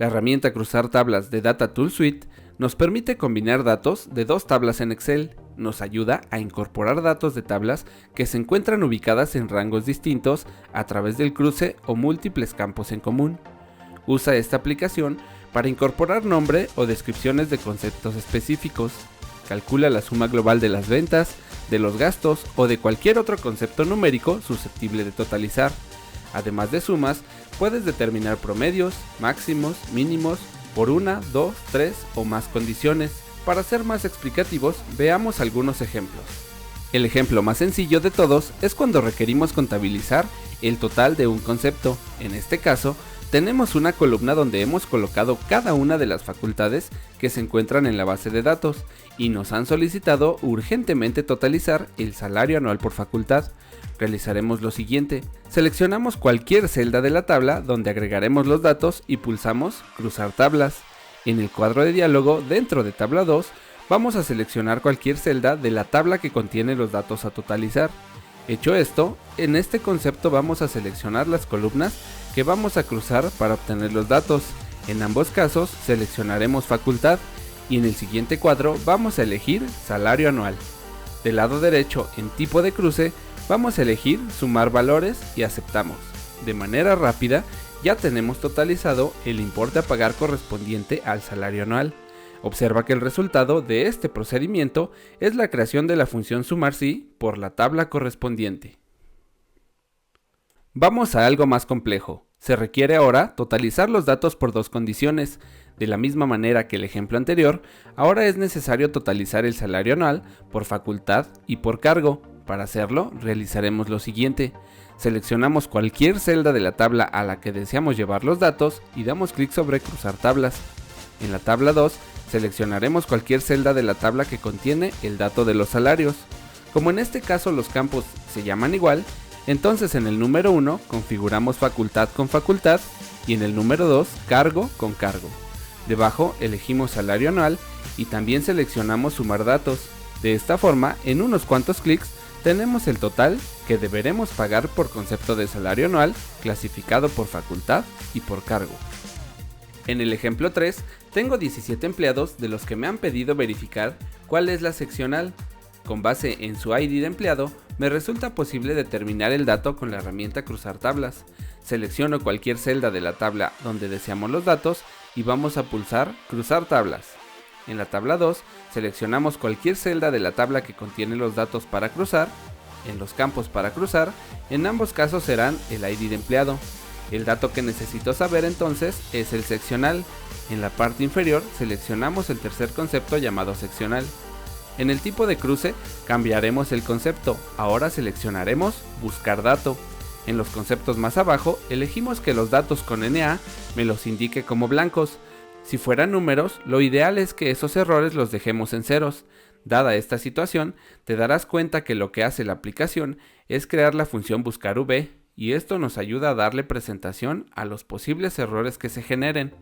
La herramienta Cruzar Tablas de Data Tool Suite nos permite combinar datos de dos tablas en Excel, nos ayuda a incorporar datos de tablas que se encuentran ubicadas en rangos distintos a través del cruce o múltiples campos en común. Usa esta aplicación para incorporar nombre o descripciones de conceptos específicos, calcula la suma global de las ventas, de los gastos o de cualquier otro concepto numérico susceptible de totalizar. Además de sumas, puedes determinar promedios, máximos, mínimos, por una, dos, tres o más condiciones. Para ser más explicativos, veamos algunos ejemplos. El ejemplo más sencillo de todos es cuando requerimos contabilizar el total de un concepto. En este caso, tenemos una columna donde hemos colocado cada una de las facultades que se encuentran en la base de datos y nos han solicitado urgentemente totalizar el salario anual por facultad. Realizaremos lo siguiente: seleccionamos cualquier celda de la tabla donde agregaremos los datos y pulsamos Cruzar tablas. En el cuadro de diálogo dentro de tabla 2 vamos a seleccionar cualquier celda de la tabla que contiene los datos a totalizar. Hecho esto, en este concepto vamos a seleccionar las columnas que vamos a cruzar para obtener los datos. En ambos casos seleccionaremos facultad y en el siguiente cuadro vamos a elegir salario anual. Del lado derecho, en tipo de cruce, vamos a elegir sumar valores y aceptamos. De manera rápida, ya tenemos totalizado el importe a pagar correspondiente al salario anual. Observa que el resultado de este procedimiento es la creación de la función sumar si por la tabla correspondiente. Vamos a algo más complejo. Se requiere ahora totalizar los datos por dos condiciones. De la misma manera que el ejemplo anterior, ahora es necesario totalizar el salario anual por facultad y por cargo. Para hacerlo, realizaremos lo siguiente: seleccionamos cualquier celda de la tabla a la que deseamos llevar los datos y damos clic sobre Cruzar tablas. En la tabla 2, seleccionaremos cualquier celda de la tabla que contiene el dato de los salarios. Como en este caso los campos se llaman igual, entonces en el número 1 configuramos facultad con facultad y en el número 2 cargo con cargo. Debajo elegimos salario anual y también seleccionamos sumar datos. De esta forma, en unos cuantos clics, tenemos el total que deberemos pagar por concepto de salario anual clasificado por facultad y por cargo. En el ejemplo 3, tengo 17 empleados de los que me han pedido verificar cuál es la seccional. Con base en su ID de empleado, me resulta posible determinar el dato con la herramienta Cruzar tablas. Selecciono cualquier celda de la tabla donde deseamos los datos y vamos a pulsar Cruzar tablas. En la tabla 2, seleccionamos cualquier celda de la tabla que contiene los datos para cruzar. En los campos para cruzar, en ambos casos serán el ID de empleado. El dato que necesito saber entonces es el seccional. En la parte inferior seleccionamos el tercer concepto llamado seccional. En el tipo de cruce cambiaremos el concepto, ahora seleccionaremos Buscar dato. En los conceptos más abajo elegimos que los datos con NA me los indique como blancos. Si fueran números, lo ideal es que esos errores los dejemos en ceros. Dada esta situación, te darás cuenta que lo que hace la aplicación es crear la función buscar v, y esto nos ayuda a darle presentación a los posibles errores que se generen.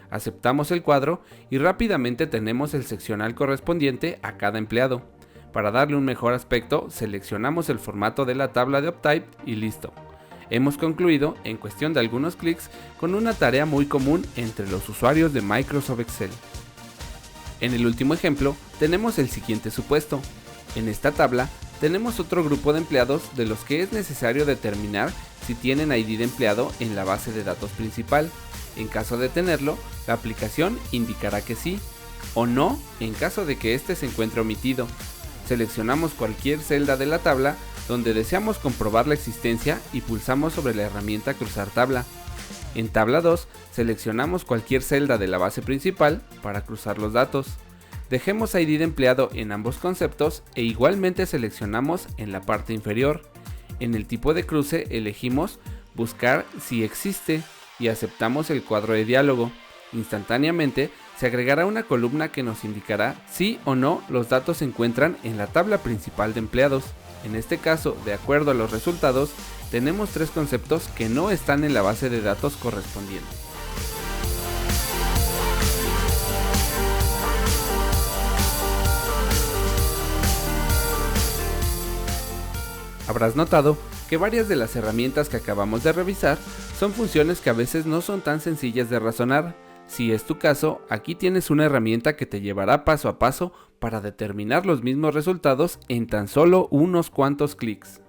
Aceptamos el cuadro y rápidamente tenemos el seccional correspondiente a cada empleado. Para darle un mejor aspecto, seleccionamos el formato de la tabla de OpType y listo. Hemos concluido en cuestión de algunos clics con una tarea muy común entre los usuarios de Microsoft Excel. En el último ejemplo tenemos el siguiente supuesto. En esta tabla tenemos otro grupo de empleados de los que es necesario determinar si tienen ID de empleado en la base de datos principal. En caso de tenerlo, la aplicación indicará que sí, o no en caso de que este se encuentre omitido. Seleccionamos cualquier celda de la tabla donde deseamos comprobar la existencia y pulsamos sobre la herramienta Cruzar tabla. En tabla 2 seleccionamos cualquier celda de la base principal para cruzar los datos. Dejemos ID de empleado en ambos conceptos e igualmente seleccionamos en la parte inferior. En el tipo de cruce elegimos Buscar si existe y aceptamos el cuadro de diálogo. Instantáneamente se agregará una columna que nos indicará si o no los datos se encuentran en la tabla principal de empleados. En este caso, de acuerdo a los resultados, tenemos tres conceptos que no están en la base de datos correspondiente. Habrás notado que varias de las herramientas que acabamos de revisar son funciones que a veces no son tan sencillas de razonar. Si es tu caso, aquí tienes una herramienta que te llevará paso a paso para determinar los mismos resultados en tan solo unos cuantos clics.